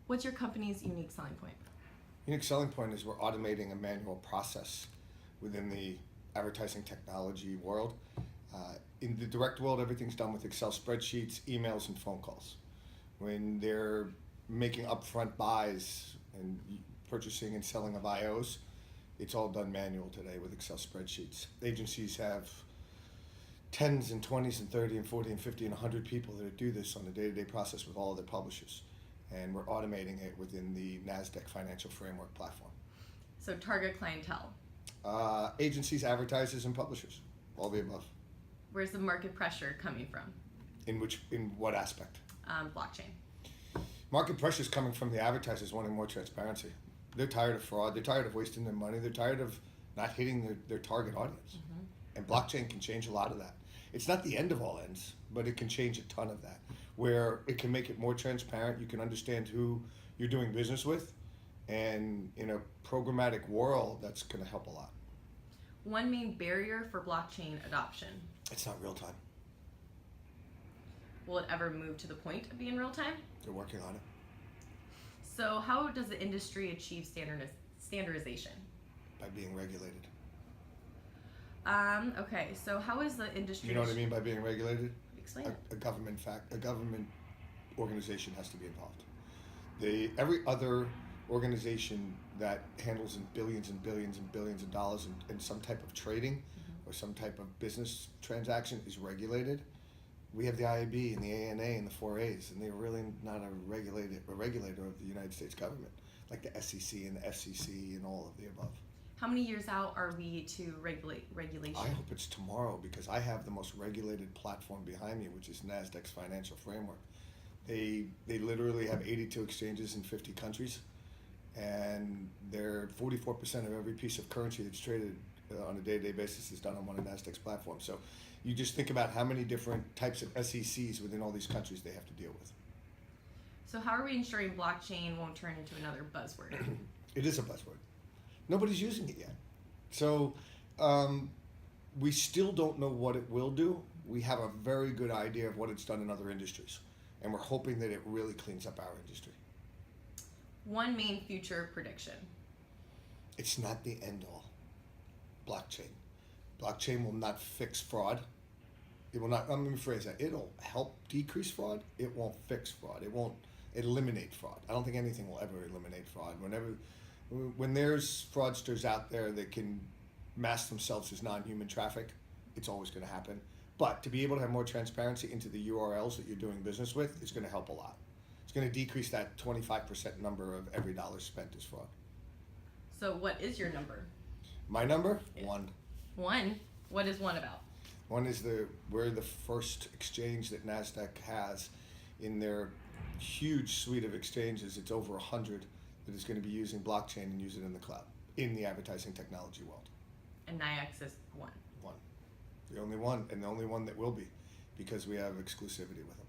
What's your company's unique selling point? Unique selling point is we're automating a manual process within the advertising technology world. In the direct world, everything's done with Excel spreadsheets, emails, and phone calls. When they're making upfront buys and purchasing and selling of IOs, it's all done manual today with Excel spreadsheets. Agencies have tens and 20s and 30 and 40 and 50 and 100 people that do this on a day-to-day process with all of their publishers. And we're automating it within the NYIAX Financial Framework platform. So target clientele. Agencies, advertisers, and publishers, all the above. Where's the market pressure coming from? In what aspect? Blockchain. Market pressure is coming from the advertisers wanting more transparency. They're tired of fraud. They're tired of wasting their money. They're tired of not hitting their target audience. Mm-hmm. And blockchain can change a lot of that. It's not the end of all ends, but it can change a ton of that, where it can make it more transparent. You can understand who you're doing business with. And in a programmatic world, that's going to help a lot. One main barrier for blockchain adoption. It's not real time. Will it ever move to the point of being real time? They're working on it. So how does the industry achieve standardization? By being regulated. Okay, so how is the industry... You know what I mean by being regulated? Explain it. A government organization has to be involved. Every other organization that handles in billions and billions and billions of dollars in some type of trading or some type of business transaction is regulated. We have the IAB and the ANA and the 4As, and they're really not a regulator of the United States government, like the SEC and the FCC and all of the above. How many years out are we to regulation? I hope it's tomorrow, because I have the most regulated platform behind me, which is NYIAX Financial Framework. They literally have 82 exchanges in 50 countries, and they're 44% of every piece of currency that's traded on a day-to-day basis is done on one of NYIAX platforms. So you just think about how many different types of SECs within all these countries they have to deal with. So how are we ensuring blockchain won't turn into another buzzword? It is a buzzword. Nobody's using it yet. So we still don't know what it will do. We have a very good idea of what it's done in other industries, and we're hoping that it really cleans up our industry. One main future prediction. It's not the end all. Blockchain. Blockchain will not fix fraud. It will not, let me rephrase that. It'll help decrease fraud. It won't fix fraud. It won't eliminate fraud. I don't think anything will ever eliminate fraud. When there's fraudsters out there that can mask themselves as non-human traffic, it's always going to happen. But to be able to have more transparency into the URLs that you're doing business with is going to help a lot. It's going to decrease that 25% number of every dollar spent as fraud. So what is your number? My number? Yeah. 1. 1? What is 1 about? 1 is we're the first exchange that NASDAQ has in their huge suite of exchanges. It's over 100 that is going to be using blockchain and use it in the cloud, in the advertising technology world. And NYIAX is 1. 1. The only one, and the only one that will be, because we have exclusivity with them.